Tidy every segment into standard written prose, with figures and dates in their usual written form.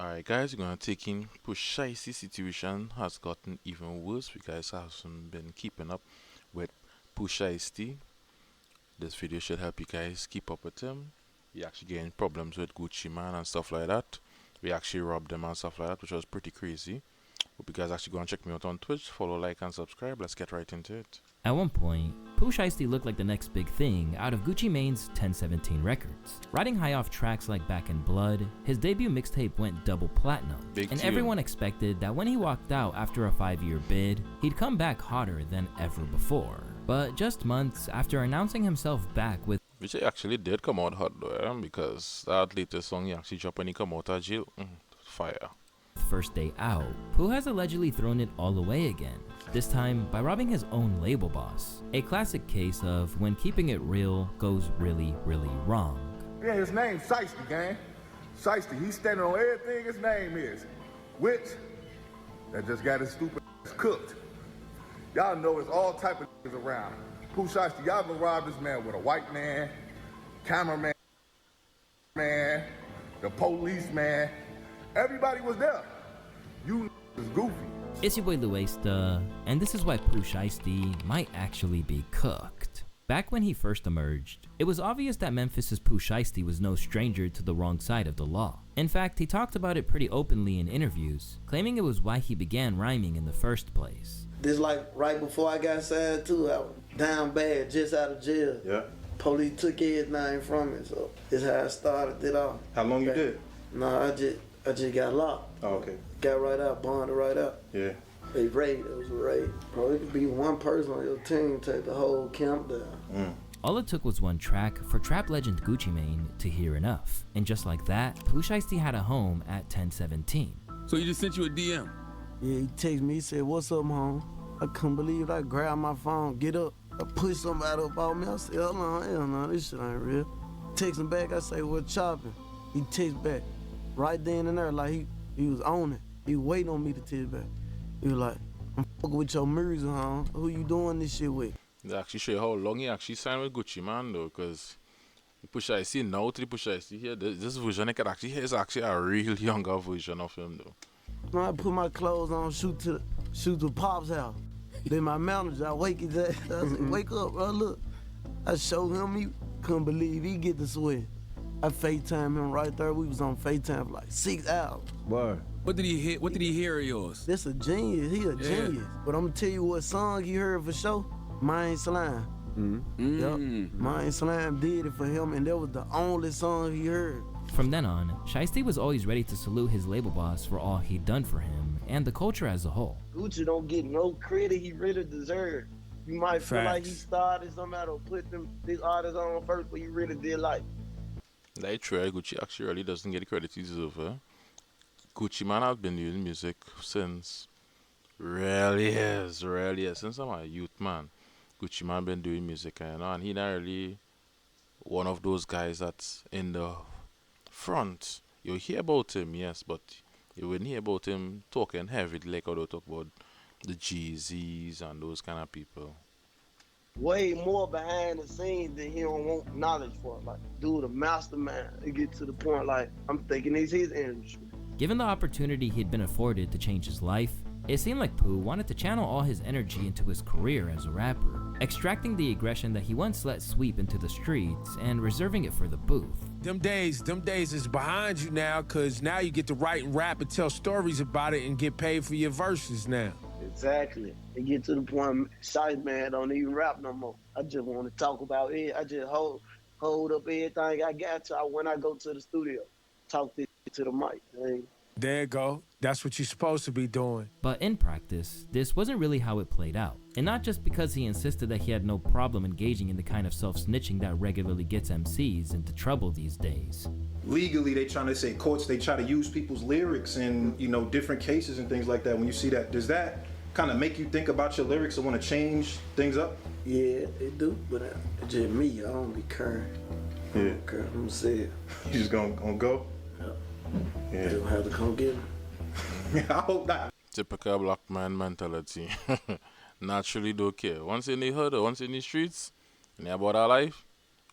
Alright, guys, we're gonna take in Pooh Shiesty situation has gotten even worse. You guys haven't been keeping up with Pooh Shiesty. This video should help you guys keep up with him. We actually getting problems with Gucci Man and stuff like that. We actually robbed them and stuff like that, which was pretty crazy. Hope you guys actually go and check me out on Twitch. Follow, like, and subscribe. Let's get right into it. At one point, Pooh Shiesty looked like the next big thing out of Gucci Mane's 1017 records. Riding high off tracks like Back in Blood, his debut mixtape went double platinum, and everyone expected that when he walked out after a 5-year bid, he'd come back hotter than ever before. But just months after announcing himself back with Which he actually did come out hot though, because that latest song he actually dropped when he come out of jail. Fire. First Day Out, Pooh has allegedly thrown it all away again, this time by robbing his own label boss. A classic case of when keeping it real goes really, really wrong. Yeah, his name's Shiesty, gang. Shiesty, he's standing on everything his name is. Which, that just got his stupid ass cooked. Y'all know there's all type of niggas around. Pooh Shiesty, y'all been robbed this man with a white man, cameraman, man, the policeman. Everybody was there. You is goofy. It's your boy Luesta, and this is why Pooh Shiesty might actually be cooked. Back when he first emerged, it was obvious that Memphis's Pooh Shiesty was no stranger to the wrong side of the law. In fact, he talked about it pretty openly in interviews, claiming it was why he began rhyming in the first place. This like right before I got signed too, I was down bad, just out of jail. Yeah. Police took everything from me, so this how I started it off. How long you did? No, I just got locked. Oh, okay. Got right out, bonded right out. Yeah. They raided, it was a raid. Bro, it could be one person on your team take the whole camp down. All it took was one track for trap legend Gucci Mane to hear enough. And just like that, Pooh Shiesty had a home at 1017. So he just sent you a DM? Yeah, he texted me, he said, "What's up, home?" I couldn't believe it. I grabbed my phone, get up. I push somebody up on me. I said, "Hold on, hell no, this shit ain't real." Text him back, I say, "What chopping?" He text back. Right then and there, like he was on it. He was waiting on me to text back. He was like, "I'm fucking with your music, huh? Who you doing this shit with?" They actually show you how long he actually signed with Gucci Man though, because the Pooh Shiesty now to the Pooh Shiesty here, this version I can actually hear is actually a real younger version of him though. When I put my clothes on, shoot to Pop's house. Then my manager, I wake his ass. I said, "Wake up, bro, look." I showed him, he couldn't believe he get the sweat. I FaceTime him right there. We was on FaceTime for like 6 hours. Word. What did he hear? What did he hear of yours? This a genius, he a genius. But I'm gonna tell you what song he heard for sure. Mind Slime. Yup, Mind Slime did it for him, and that was the only song he heard. From then on, Shiesty was always ready to salute his label boss for all he'd done for him and the culture as a whole. Gucci don't get no credit he really deserved. You might feel like he Facts. started somebody or put this artist on first, but he really did like. Like true, Gucci actually really doesn't get the credit he deserves. Gucci Man has been doing music since really is, since I'm a youth man. Gucci Man been doing music, and he not really one of those guys that's in the front. You hear about him, yes, but you wouldn't hear about him talking heavy like how they talk about the Jeezys and those kind of people. Way more behind the scenes than he don't want knowledge for. Like, dude, a mastermind. It get to the point like, I'm thinking it's his industry. Given the opportunity he'd been afforded to change his life, it seemed like Pooh wanted to channel all his energy into his career as a rapper, extracting the aggression that he once let sweep into the streets and reserving it for the booth. Them days is behind you now, cause now you get to write and rap and tell stories about it and get paid for your verses now. Exactly. It get to the point, Shiesty man don't even rap no more. I just want to talk about it. I just hold up everything I got to when I go to the studio. Talk this to the mic. There you go. That's what you're supposed to be doing. But in practice, this wasn't really how it played out. And not just because he insisted that he had no problem engaging in the kind of self-snitching that regularly gets MCs into trouble these days. Legally, they trying to say courts, they try to use people's lyrics in, different cases and things like that. When you see that, does that kind of make you think about your lyrics and want to change things up? Yeah, it do, but it's just me. I don't be caring. I don't care. I'm gonna say it. You just gonna go? Yeah. You'll have to come get me. I hope not. Typical black man mentality. Naturally don't care. Once in the hood or once in the streets, and about our life,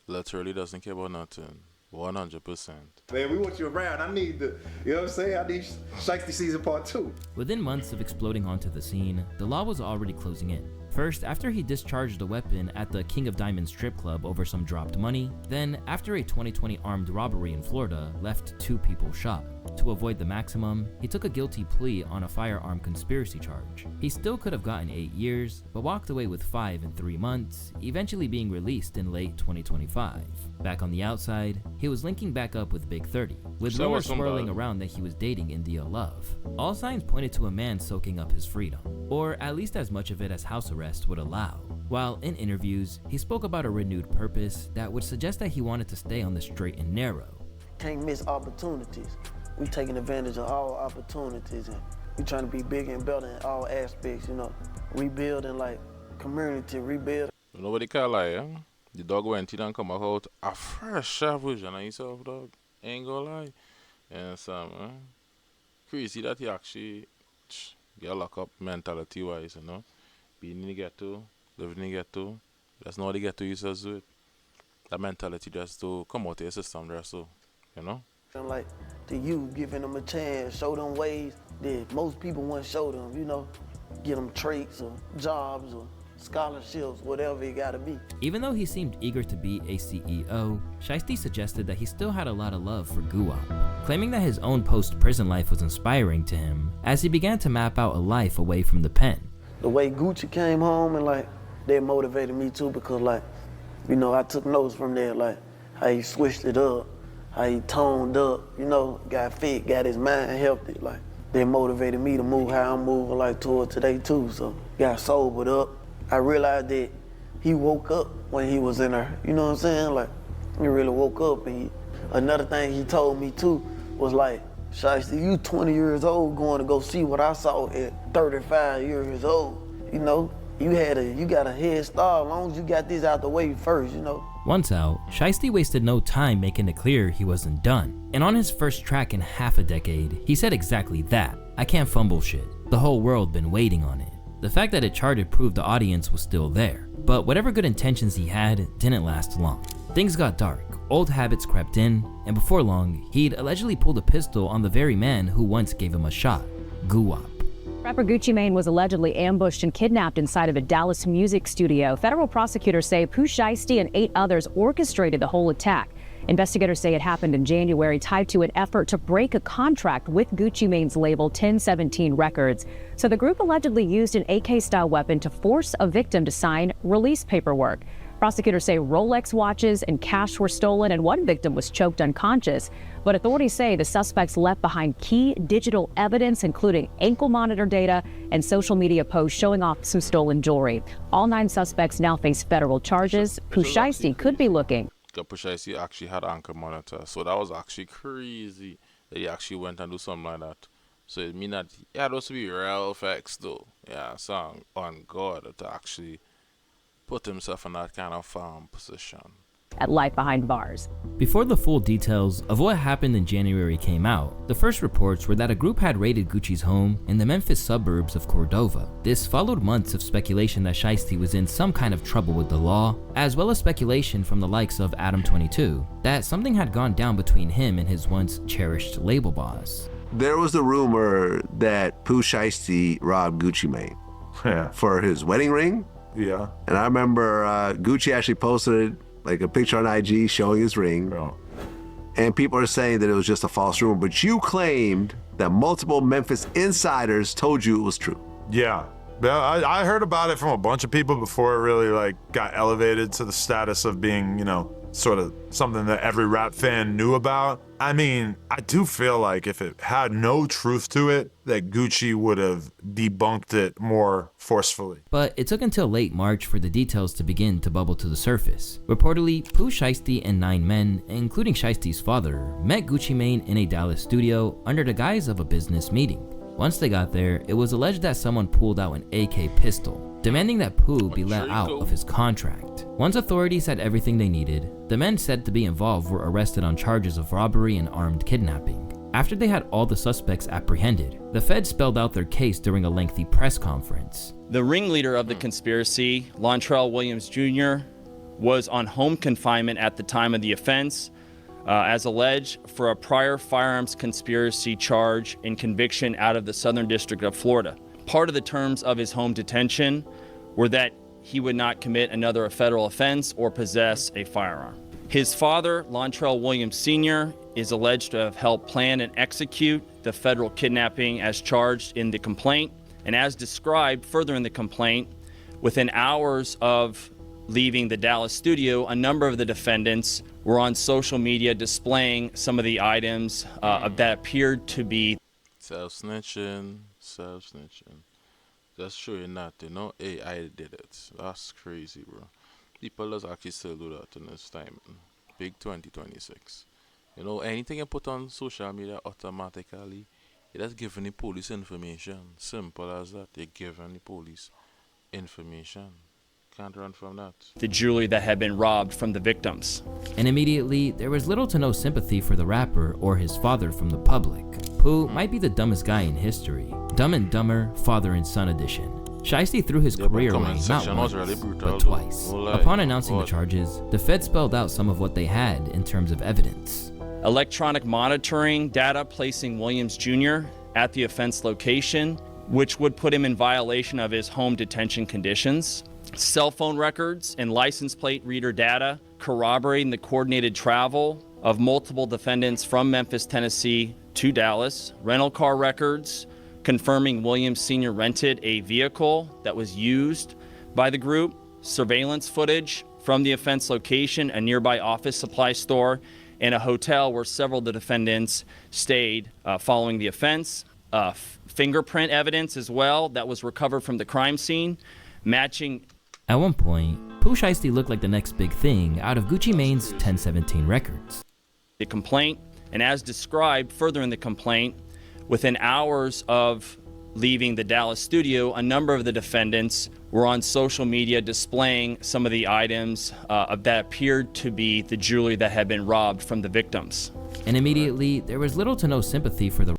literally doesn't care about nothing. 100%. Man, we want you around. I need the, you know what I'm saying? I need Shiesty season part 2. Within months of exploding onto the scene, the law was already closing in. First, after he discharged a weapon at the King of Diamonds strip club over some dropped money, then after a 2020 armed robbery in Florida left 2 people shot. To avoid the maximum, he took a guilty plea on a firearm conspiracy charge. He still could have gotten 8 years, but walked away with 5 and 3 months, eventually being released in late 2025. Back on the outside, he was linking back up with Big 30, with rumors swirling around that he was dating India Love. All signs pointed to a man soaking up his freedom, or at least as much of it as house arrest would allow. While in interviews, he spoke about a renewed purpose that would suggest that he wanted to stay on the straight and narrow. Can't miss opportunities. We taking advantage of all opportunities, and we trying to be bigger and better in all aspects, you know. Rebuilding like community, rebuilding. Nobody can lie, eh? The dog went in and come out a fresh version of himself, dog. Ain't gonna lie. And some, crazy that he actually get locked up mentality wise, you know. Being in the ghetto, living in the ghetto. That's not what the ghetto used to do it. That mentality just to come out of the system there, so, you know. Like the youth, giving them a chance, show them ways that most people wouldn't show them, you know, get them traits or jobs or scholarships, whatever it gotta be. Even though he seemed eager to be a CEO, Shiesty suggested that he still had a lot of love for guwap, claiming that his own post-prison life was inspiring to him as he began to map out a life away from the pen. The way Gucci came home and like, that motivated me too, because like, you know, I took notes from there, like how he switched it up, how he toned up, you know, got fit, got his mind healthy. Like, they motivated me to move how I'm moving like toward today too. So, got sobered up. I realized that he woke up when he was in there, you know what I'm saying? Like, he really woke up. And another thing he told me too was like, Shiesty, you 20 years old going to go see what I saw at 35 years old. You know, you got a head start as long as you got this out the way first, you know. Once out, Shiesty wasted no time making it clear he wasn't done. And on his first track in half a decade, he said exactly that. I can't fumble shit. The whole world been waiting on it. The fact that it charted proved the audience was still there. But whatever good intentions he had didn't last long. Things got dark, old habits crept in, and before long, he'd allegedly pulled a pistol on the very man who once gave him a shot, guwap. Rapper Gucci Mane was allegedly ambushed and kidnapped inside of a Dallas music studio. Federal prosecutors say Pooh Shiesty and 8 others orchestrated the whole attack. Investigators say it happened in January, tied to an effort to break a contract with Gucci Mane's label 1017 Records. So the group allegedly used an AK-style weapon to force a victim to sign release paperwork. Prosecutors say Rolex watches and cash were stolen, and one victim was choked unconscious. But authorities say the suspects left behind key digital evidence, including ankle monitor data and social media posts showing off some stolen jewelry. All 9 suspects now face federal charges. Pooh Shiesty could be looking. Pooh Shiesty actually had ankle monitor, so that was actually crazy that he actually went and do something like that. So it mean that yeah, those to be real facts though. Yeah, so on God to actually put himself in that kind of position. At Life Behind Bars. Before the full details of what happened in January came out, the first reports were that a group had raided Gucci's home in the Memphis suburbs of Cordova. This followed months of speculation that Shiesty was in some kind of trouble with the law, as well as speculation from the likes of Adam 22 that something had gone down between him and his once cherished label boss. There was the rumor that Pooh Shiesty robbed Gucci Mane for his wedding ring. Yeah. And I remember Gucci actually posted like a picture on IG showing his ring. Oh. And people are saying that it was just a false rumor, but you claimed that multiple Memphis insiders told you it was true. Yeah. I heard about it from a bunch of people before it really like got elevated to the status of being, you know, sort of something that every rap fan knew about. I mean, I do feel like if it had no truth to it, that Gucci would have debunked it more forcefully. But it took until late March for the details to begin to bubble to the surface. Reportedly, Pooh Shiesty and 9 men, including Shiesty's father, met Gucci Mane in a Dallas studio under the guise of a business meeting. Once they got there, it was alleged that someone pulled out an AK pistol, demanding that Pooh be let out of his contract. Once authorities had everything they needed, the men said to be involved were arrested on charges of robbery and armed kidnapping. After they had all the suspects apprehended, the feds spelled out their case during a lengthy press conference. The ringleader of the conspiracy, Lontrell Williams Jr., was on home confinement at the time of the offense. as alleged for a prior firearms conspiracy charge and conviction out of the Southern District of Florida. Part of the terms of his home detention were that he would not commit another federal offense or possess a firearm. His father, Lontrell Williams Sr., is alleged to have helped plan and execute the federal kidnapping as charged in the complaint. And as described further in the complaint, within hours of leaving the Dallas studio, a number of the defendants were on social media displaying some of the items that appeared to be self-snitching. Just showing that, hey, I did it. That's crazy, bro. People does actually still do that in this time. Big 2026. Anything you put on social media automatically, you're just giving the police information. Simple as that. You're giving the police information. Can't run from that. The jewelry that had been robbed from the victims. And immediately, there was little to no sympathy for the rapper or his father from the public. Pooh might be the dumbest guy in history. Dumb and Dumber, Father and Son edition. Shiesty threw his career away not once, but twice. Upon announcing the charges, the Fed spelled out some of what they had in terms of evidence. Electronic monitoring data placing Williams Jr. at the offense location, which would put him in violation of his home detention conditions. Cell phone records and license plate reader data corroborating the coordinated travel of multiple defendants from Memphis, Tennessee to Dallas. Rental car records confirming Williams Sr. rented a vehicle that was used by the group. Surveillance footage from the offense location, a nearby office supply store, and a hotel where several of the defendants stayed following the offense. Fingerprint evidence as well that was recovered from the crime scene, matching. At one point, Pooh Shiesty looked like the next big thing out of Gucci Mane's 1017 records. The complaint, and as described further in the complaint, within hours of leaving the Dallas studio, a number of the defendants were on social media displaying some of the items that appeared to be the jewelry that had been robbed from the victims. And immediately, there was little to no sympathy for the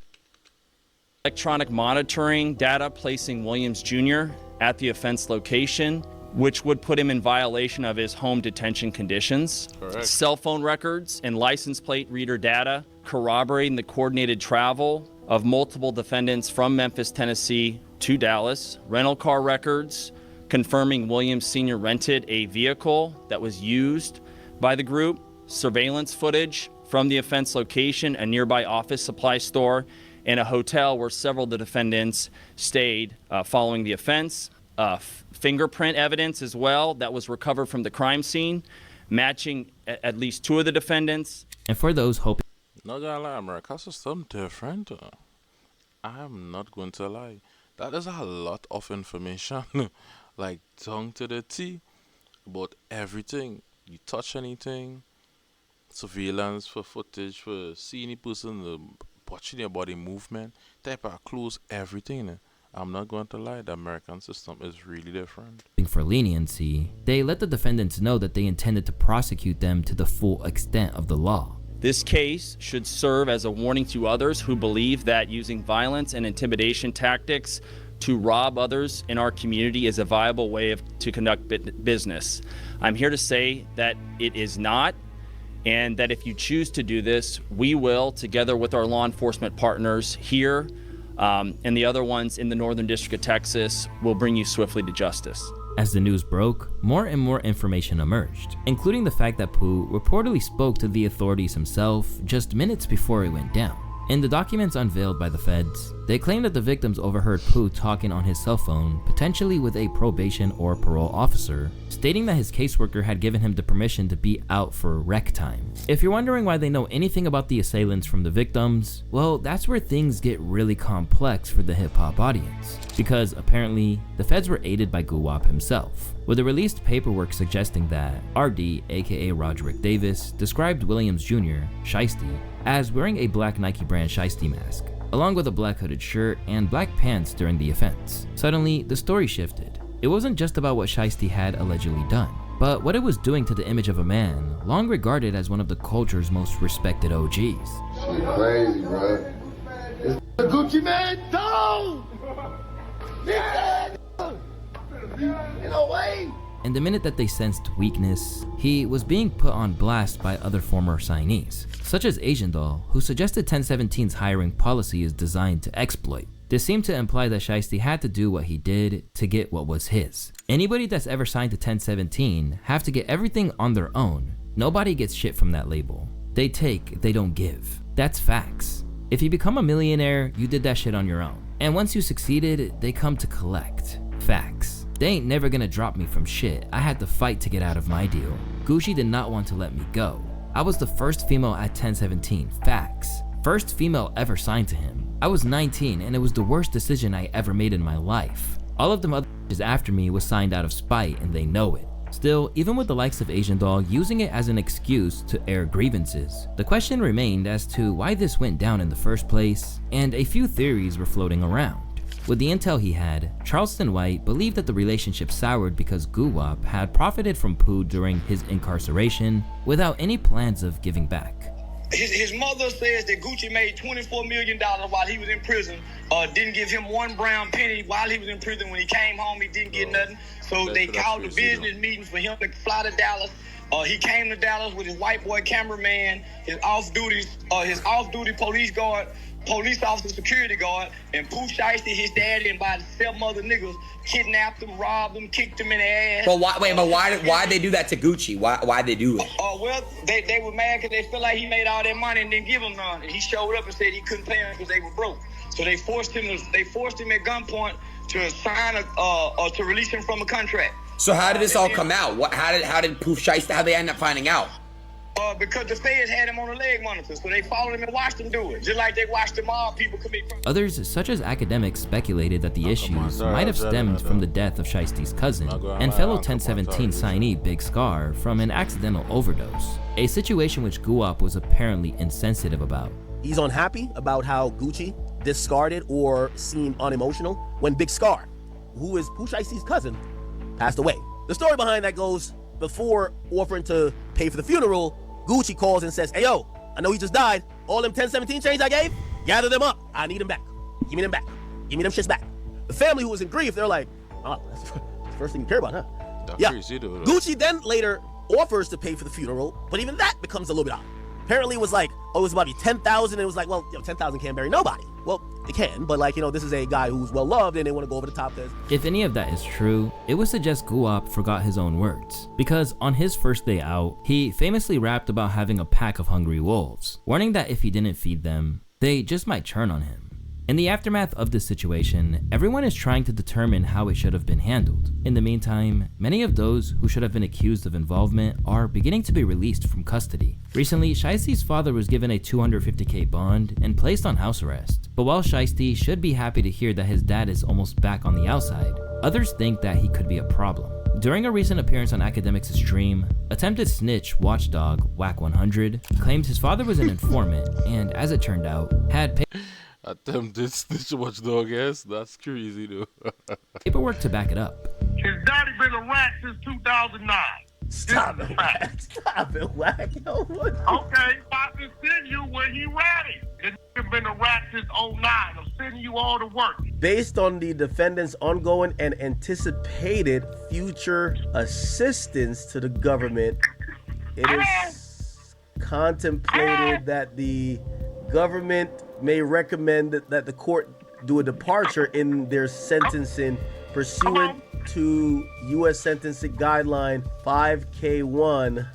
electronic monitoring data placing Williams Jr. at the offense location, which would put him in violation of his home detention conditions. Correct. Cell phone records and license plate reader data corroborating the coordinated travel of multiple defendants from Memphis, Tennessee to Dallas. Rental car records confirming Williams Sr. rented a vehicle that was used by the group. Surveillance footage from the offense location, a nearby office supply store, and a hotel where several of the defendants stayed following the offense. Fingerprint evidence as well that was recovered from the crime scene, matching at least two of the defendants. And for those hoping, not gonna lie, America's system different. I am not going to lie. That is a lot of information, like down to the T, about everything. You touch anything, surveillance for footage, for seeing a person, watching your body movement, type of clothes, everything. I'm not going to lie, the American system is really different. For leniency, they let the defendants know that they intended to prosecute them to the full extent of the law. This case should serve as a warning to others who believe that using violence and intimidation tactics to rob others in our community is a viable way to conduct business. I'm here to say that it is not, and that if you choose to do this, we will, together with our law enforcement partners here and the other ones in the Northern District of Texas, will bring you swiftly to justice. As the news broke, more and more information emerged, including the fact that Pooh reportedly spoke to the authorities himself just minutes before it went down. In the documents unveiled by the feds, they claim that the victims overheard Pooh talking on his cell phone, potentially with a probation or parole officer, stating that his caseworker had given him the permission to be out for rec time. If you're wondering why they know anything about the assailants from the victims, well, that's where things get really complex for the hip-hop audience. Because apparently, the feds were aided by Guwap himself, with the released paperwork suggesting that RD, aka Roderick Davis, described Williams Jr., Shiesty, as wearing a black Nike brand Shiesty mask, along with a black hooded shirt and black pants during the offense. Suddenly, the story shifted. It wasn't just about what Shiesty had allegedly done, but what it was doing to the image of a man long regarded as one of the culture's most respected OGs. Shit crazy, bro. It's the Gucci Mane dog! Ain't no way! and the minute that they sensed weakness, he was being put on blast by other former signees, such as Asian Doll, who suggested 1017's hiring policy is designed to exploit. This seemed to imply that Shiesty had to do what he did to get what was his. Anybody that's ever signed to 1017 have to get everything on their own. Nobody gets shit from that label. They take, they don't give. That's facts. If you become a millionaire, you did that shit on your own. And once you succeeded, they come to collect. Facts. They ain't never gonna drop me from shit. I had to fight to get out of my deal. Gucci did not want to let me go. I was the first female at 1017. Facts. First female ever signed to him. I was 19 and it was the worst decision I ever made in my life. All of them other after me was signed out of spite and they know it. Still, even with the likes of Asian Doll using it as an excuse to air grievances, the question remained as to why this went down in the first place, and a few theories were floating around. With the intel he had, Charleston White believed that the relationship soured because Guwap had profited from Pooh during his incarceration without any plans of giving back. His mother says that Gucci made $24 million while he was in prison. Didn't give him one brown penny while he was in prison. When he came home, he didn't get nothing. So they called a business meeting for him to fly to Dallas. He came to Dallas with his white boy cameraman, his off-duty police officer, security guard, and Pooh Shiesty, his daddy, and about 7 other niggas kidnapped him, robbed him, kicked him in the ass. But why they do that to Gucci? Why they do it? Well, they were mad because they feel like he made all that money and didn't give them none. And he showed up and said he couldn't pay them because they were broke. So they forced him at gunpoint to sign to release him from a contract. So how did this all come out? How did Pooh Shiesty, how they end up finding out? Because the feds had him on a leg monitor, so they followed him and watched him do it, just like they watched the mob people commit crimes. Others, such as academics, speculated that the issues might have stemmed from the death of Shiesty's cousin and fellow 1017 signee Big Scar from an accidental overdose, a situation which Guwap was apparently insensitive about. He's unhappy about how Gucci discarded or seemed unemotional when Big Scar, who is Pooh Shiesty's cousin, passed away. The story behind that goes, before offering to pay for the funeral, Gucci calls and says, "Hey yo, I know he just died. All them 1017 chains I gave, gather them up. I need them back. Give me them back. Give me them shits back." The family, who was in grief, they're like, "Oh, that's the first thing you care about, huh?" That's crazy, dude. Gucci then later offers to pay for the funeral, but even that becomes a little bit odd. Apparently it was like, oh, it was about to be 10,000, and it was like, well, 10,000 can't bury nobody. Well, they can, but like, this is a guy who's well loved and they want to go over the top there. If any of that is true, it would suggest Guwap forgot his own words, because on his first day out, he famously rapped about having a pack of hungry wolves, warning that if he didn't feed them, they just might turn on him. In the aftermath of this situation, everyone is trying to determine how it should have been handled. In the meantime, many of those who should have been accused of involvement are beginning to be released from custody. Recently, Shiesty's father was given a $250K bond and placed on house arrest. But while Shiesty should be happy to hear that his dad is almost back on the outside, others think that he could be a problem. During a recent appearance on Academics' stream, attempted snitch watchdog Whack 100 claimed his father was an informant and, as it turned out, had attempted snitch watchdog, yes? That's crazy, dude. paperwork to back it up. His daddy been a rat since 2009. Stop it, Whack. Stop it, Whack. Yo, what? Okay, I can send you where he ratted. This nigga been a rat since 09. I'm sending you all the work. Based on the defendant's ongoing and anticipated future assistance to the government, it is contemplated that the government may recommend that the court do a departure in their sentencing pursuant to U.S. Sentencing Guideline 5K1.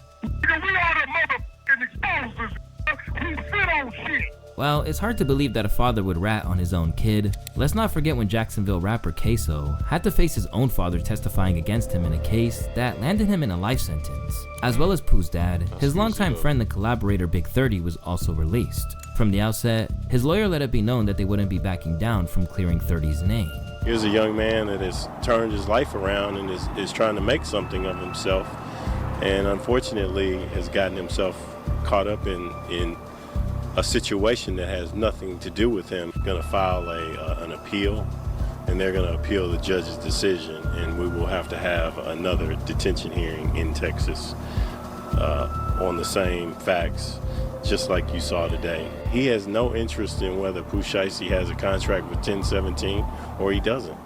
While it's hard to believe that a father would rat on his own kid, let's not forget when Jacksonville rapper Queso had to face his own father testifying against him in a case that landed him in a life sentence. As well as Pooh's dad, his longtime friend and collaborator Big 30 was also released. From the outset, his lawyer let it be known that they wouldn't be backing down from clearing 30's name. Here's a young man that has turned his life around and is trying to make something of himself, and unfortunately has gotten himself caught up in a situation that has nothing to do with him. Going to file an appeal, and they're going to appeal the judge's decision, and we will have to have another detention hearing in Texas on the same facts, just like you saw today. He has no interest in whether Pooh Shiesty has a contract with 1017 or he doesn't.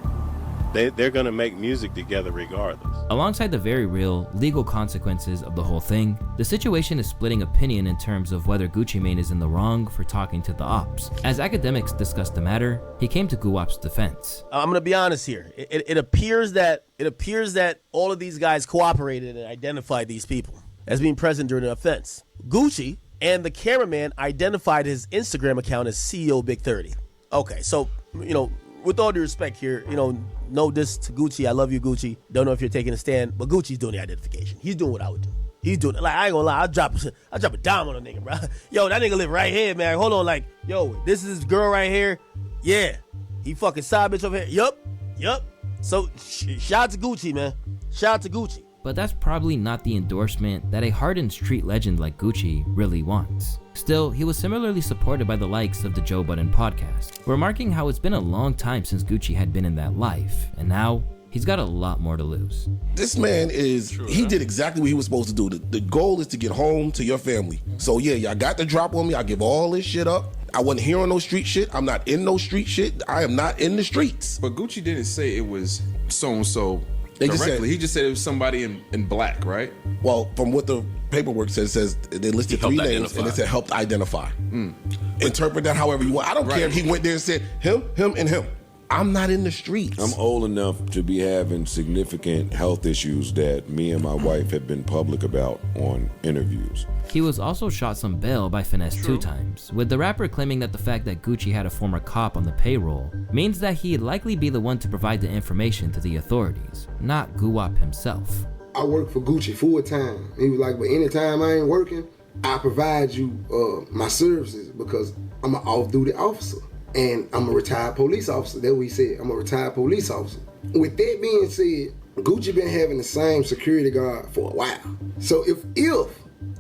they're going to make music together regardless. Alongside the very real, legal consequences of the whole thing, the situation is splitting opinion in terms of whether Gucci Mane is in the wrong for talking to the ops. As academics discussed the matter, he came to Guwap's defense. I'm going to be honest here. It appears that all of these guys cooperated and identified these people as being present during the offense. Gucci and the cameraman identified his Instagram account as CEO Big 30. Okay, so, with all due respect here, no diss to Gucci. I love you, Gucci. Don't know if you're taking a stand, but Gucci's doing the identification. He's doing what I would do. He's doing it. Like, I ain't gonna lie, I'll drop a dime on a nigga, bro. Yo, that nigga live right here, man. Hold on, like, yo, this is his girl right here. Yeah. He fucking side bitch over here. Yup. So, shout out to Gucci, man. Shout out to Gucci. But that's probably not the endorsement that a hardened street legend like Gucci really wants. Still, he was similarly supported by the likes of the Joe Budden podcast, remarking how it's been a long time since Gucci had been in that life, and now he's got a lot more to lose. This man he did exactly what he was supposed to do. The goal is to get home to your family. So yeah, y'all got the drop on me. I give all this shit up. I wasn't here on no street shit. I'm not in no street shit. I am not in the streets. But Gucci didn't say it was so-and-so directly. He just said it was somebody in black, right? Well, from what the paperwork says they listed 3 names and it said helped identify. Interpret that however you want. I don't care if he went there and said him, and him. I'm not in the streets. I'm old enough to be having significant health issues that me and my wife have been public about on interviews. He was also shot some bail by Finesse 2 times, with the rapper claiming that the fact that Gucci had a former cop on the payroll means that he'd likely be the one to provide the information to the authorities, not Guwap himself. I work for Gucci full time. He was like, but anytime I ain't working, I provide you my services because I'm an off-duty officer. And I'm a retired police officer. That's what he said. I'm a retired police officer. With that being said, Gucci been having the same security guard for a while. So if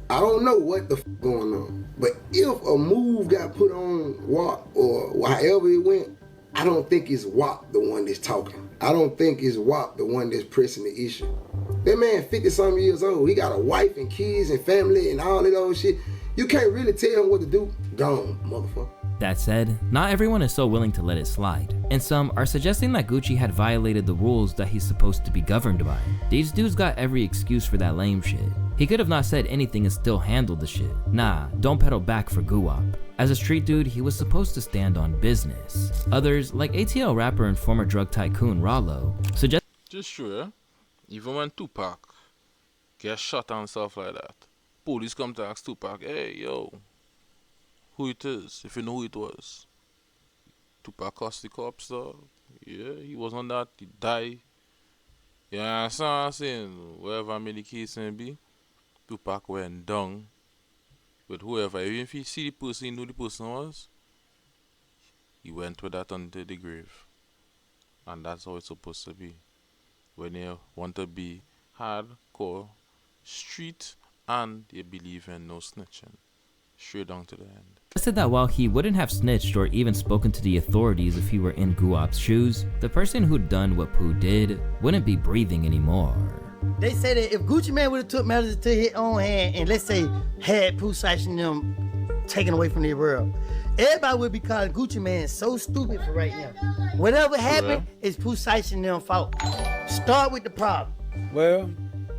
I don't know what the going on, but if a move got put on WAP or however it went, I don't think it's WAP the one that's talking. I don't think it's WAP the one that's pressing the issue. That man 50-something years old. He got a wife and kids and family and all that old shit. You can't really tell him what to do. Gone, motherfucker. That said, not everyone is so willing to let it slide, and some are suggesting that Gucci had violated the rules that he's supposed to be governed by. These dudes got every excuse for that lame shit. He could have not said anything and still handled the shit. Nah, don't pedal back for Guwap. As a street dude, he was supposed to stand on business. Others, like ATL rapper and former drug tycoon Rollo, suggest— Just true, yeah? Even when Tupac gets shot and stuff like that, police come to ask Tupac, hey, yo, who it is, if you know who it was. Tupac cost the cops, though. Yeah, he was on that, he died. You understand what I'm saying? Wherever many case may be, Tupac went down with whoever. Even if he see the person, he knew the person was, he went with that until the grave. And that's how it's supposed to be. When you want to be hardcore, street, and you believe in no snitching. Straight down to the end. Said that while he wouldn't have snitched or even spoken to the authorities if he were in Guwap's shoes, the person who'd done what Pooh did wouldn't be breathing anymore. They say that if Gucci Mane would have took matters into his own hand and let's say had Pooh Shiesty and them taken away from their world, everybody would be calling Gucci Mane so stupid for right now. Whatever happened is Pooh Shiesty and them fault. Start with the problem. Well,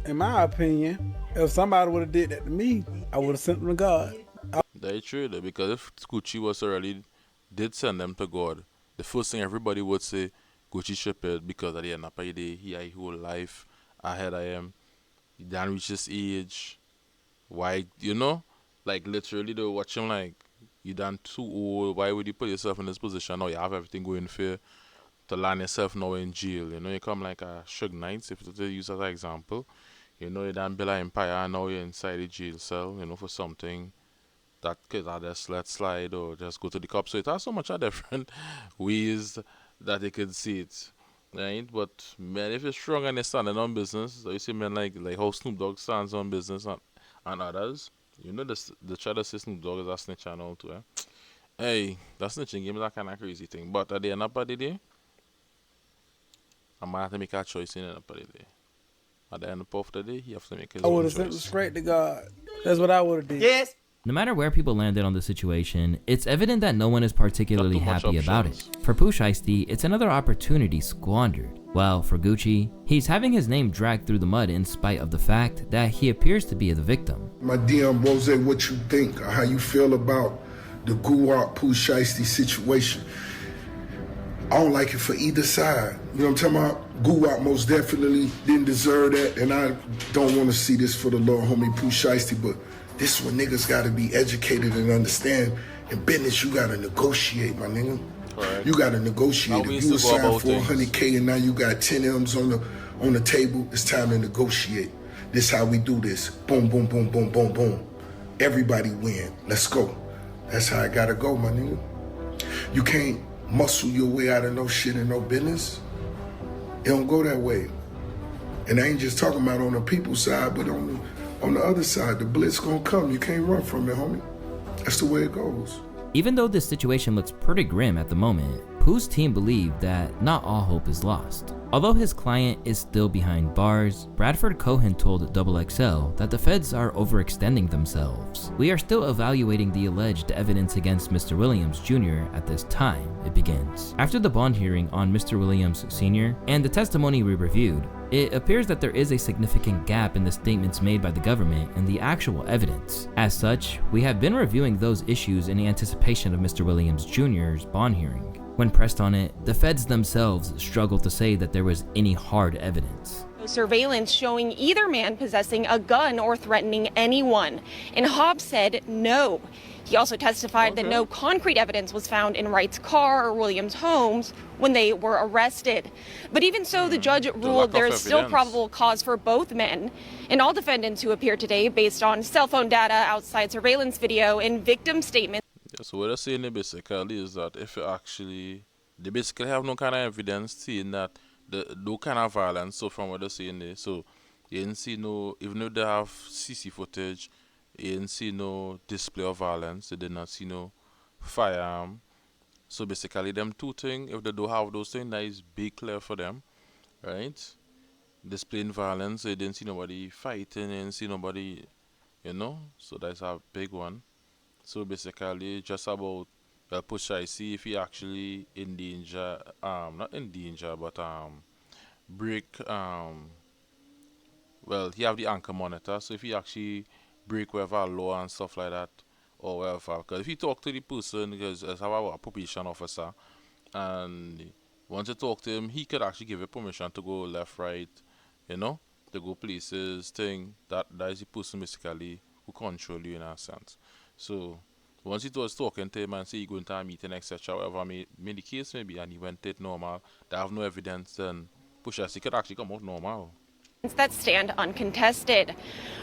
in my opinion, if somebody would have did that to me, I would have sent them to God. That's true, though, because if Gucci was already did send them to God, the first thing everybody would say, Gucci stupid because at the end of the day, he had his whole life ahead of him. He done reach his age. Why, like literally they watch him like, you done too old. Why would you put yourself in this position? Now you have everything going fair to land yourself now in jail. You come like a Suge Knight, if to use as an example. You done build an empire and now you're inside the jail cell, for something that could just let slide or just go to the cops. So it has so much of different ways that they could see it. Right? But man, if you're strong and you're standing on business, so you see men like how Snoop Dogg stands on business and others, the try to say Snoop Dogg is a snitch and all too. Hey, that snitching game is a kind of crazy thing. But at the end of the day, I might have to make a choice in the end of the day. At the end of the day, you have to make his own choice. I would have sent him straight to God. That's what I would have did. Yes, No matter where people landed on the situation, it's evident that no one is particularly happy about it. For Pooh Shiesty, it's another opportunity squandered. While for Gucci, he's having his name dragged through the mud in spite of the fact that he appears to be the victim. My DM Rose, what you think or how you feel about the Guwap Pooh Shiesty situation? I don't like it for either side. You know what I'm talking about? Guwap most definitely didn't deserve that, and I don't want to see this for the little homie Pooh Shiesty, but this is when niggas gotta be educated and understand. In business, you gotta negotiate, my nigga. Right. You gotta negotiate. If you were signed for 100K and now you got 10 M's on the table, it's time to negotiate. This how we do this. Boom, boom, boom, boom, boom, boom. Everybody win. Let's go. That's how I gotta go, my nigga. You can't muscle your way out of no shit and no business. It don't go that way. And I ain't just talking about on the people's side, but on the other side, the blitz gonna come. You can't run from it, homie. That's the way it goes. Even though this situation looks pretty grim at the moment, Pooh's team believe that not all hope is lost. Although his client is still behind bars, Bradford Cohen told XXL that the feds are overextending themselves. We are still evaluating the alleged evidence against Mr. Williams Jr. at this time, it begins. After the bond hearing on Mr. Williams Sr. and the testimony we reviewed, it appears that there is a significant gap in the statements made by the government and the actual evidence. As such, we have been reviewing those issues in anticipation of Mr. Williams Jr.'s bond hearing. When pressed on it, the feds themselves struggled to say that there was any hard evidence. Surveillance showing either man possessing a gun or threatening anyone, and Hobbs said no. He also testified that no concrete evidence was found in Wright's car or Williams' homes when they were arrested. But even so, the judge ruled there is still probable cause for both men, and all defendants who appeared today based on cell phone data, outside surveillance video, and victim statements. Yeah, so what they're saying basically is that if you they basically have no kind of evidence saying that no kind of violence. So from what they're saying there, so you didn't see no, even though they have CC footage, you didn't see no display of violence. They did not see no firearm. So basically, them two things, if they do have those things, that is big clear for them, right? Displaying violence, they didn't see nobody fighting, they didn't see nobody, you know. So that's a big one. So basically, just about Pooh Shiesty, if he actually in danger, not in danger, but break, well, he have the anchor monitor. So if he actually break whatever law and stuff like that, or whatever, because if you talk to the person, because as a probation officer, and once you talk to him, he could actually give you permission to go left, right, you know, to go places, thing. That is the person basically who control you in a sense. So once he was talking to him and say he going to a meeting, etc., whatever may the case may be, and he went it normal, they have no evidence, then Pooh Shiesty could actually come out normal. That stand uncontested.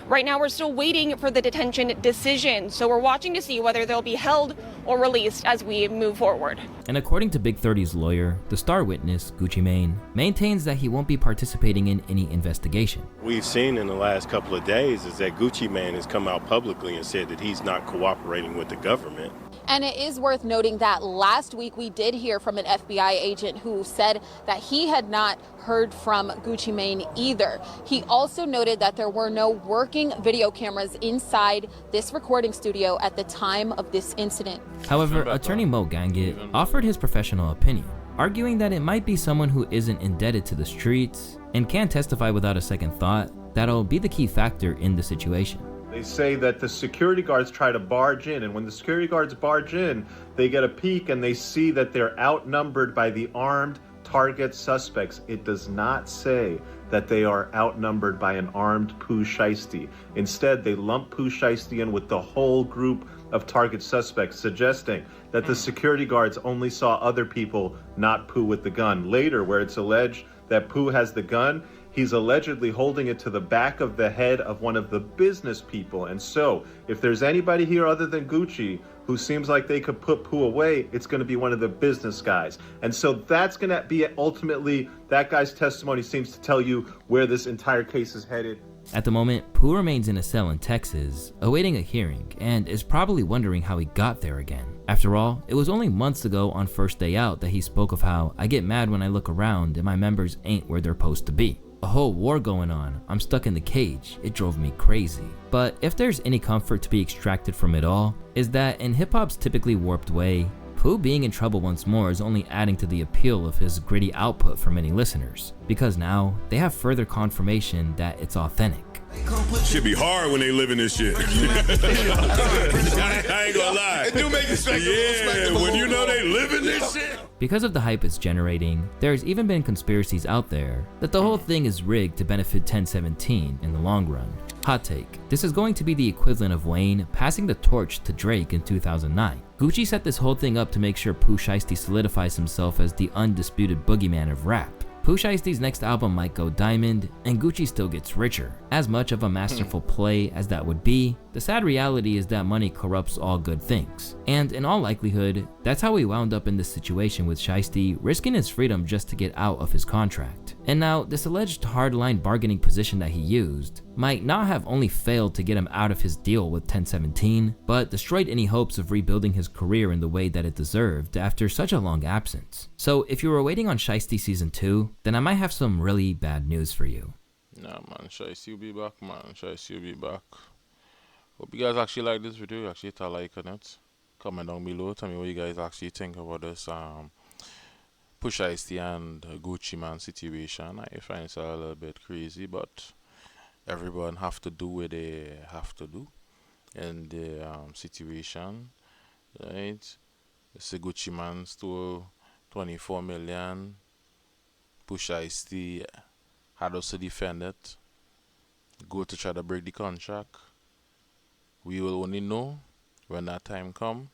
Right now, we're still waiting for the detention decision, so we're watching to see whether they'll be held or released as we move forward. And according to Big 30's lawyer, the star witness, Gucci Mane, maintains that he won't be participating in any investigation. We've seen in the last couple of days is that Gucci Mane has come out publicly and said that he's not cooperating with the government. And it is worth noting that last week we did hear from an FBI agent who said that he had not heard from Gucci Mane either. He also noted that there were no working video cameras inside this recording studio at the time of this incident. However, attorney Mo Gangit offered his professional opinion, arguing that it might be someone who isn't indebted to the streets and can testify without a second thought that'll be the key factor in the situation. They say that the security guards try to barge in, and when the security guards barge in, they get a peek and they see that they're outnumbered by the armed target suspects. It does not say that they are outnumbered by an armed Pooh Shiesty. Instead, they lump Pooh Shiesty in with the whole group of target suspects, suggesting that the security guards only saw other people, not Pooh with the gun. Later, where it's alleged that Pooh has the gun, he's allegedly holding it to the back of the head of one of the business people. And so, if there's anybody here other than Gucci who seems like they could put Pooh away, it's going to be one of the business guys. And so that's going to be ultimately, that guy's testimony seems to tell you where this entire case is headed. At the moment, Pooh remains in a cell in Texas, awaiting a hearing, and is probably wondering how he got there again. After all, it was only months ago on First Day Out that he spoke of how I get mad when I look around and my members ain't where they're supposed to be. A whole war going on, I'm stuck in the cage, it drove me crazy. But if there's any comfort to be extracted from it all, is that in hip-hop's typically warped way, Pooh being in trouble once more is only adding to the appeal of his gritty output for many listeners, because now they have further confirmation that it's authentic. Should be hard when they live in this shit. I ain't gonna lie. It do make you yeah, when you know they live in this shit. Because of the hype it's generating, there's even been conspiracies out there that the whole thing is rigged to benefit 1017 in the long run. Hot take, this is going to be the equivalent of Wayne passing the torch to Drake in 2009. Gucci set this whole thing up to make sure Pooh Shiesty solidifies himself as the undisputed boogeyman of rap. Pooh Shiesty's next album might go diamond, and Gucci still gets richer. As much of a masterful play as that would be, the sad reality is that money corrupts all good things. And in all likelihood, that's how we wound up in this situation with Shiesty risking his freedom just to get out of his contract. And now, this alleged hardline bargaining position that he used might not have only failed to get him out of his deal with 1017, but destroyed any hopes of rebuilding his career in the way that it deserved after such a long absence. So if you were waiting on Shiesty Season 2, then I might have some really bad news for you. Nah man, Shiesty will be back, man. Shiesty will be back. Hope you guys actually like this video. Actually hit a like on it. Comment down below. Tell me what you guys actually think about this Pooh Shiesty and Gucci Man situation. I find it a little bit crazy, but everyone have to do what they have to do in the situation, right? It's a Gucci Man stole 24 million. Pooh Shiesty had us to defend it. Go to try to break the contract. We will only know when that time come,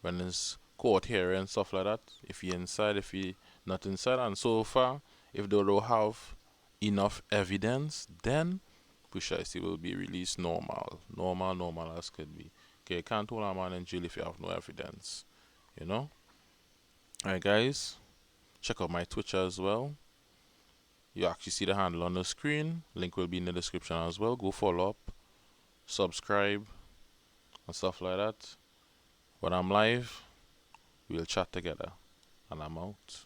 when it's court hearing and stuff like that. If he inside, if he not inside, and so far, if they don't have enough evidence, then Pooh Shiesty will be released normal as could be. Okay, you can't hold a man in jail if you have no evidence, you know. Alright guys, check out my Twitter as well. You actually see the handle on the screen. Link will be in the description as well. Go follow up, subscribe, and stuff like that. When I'm live, we'll chat together. And I'm out.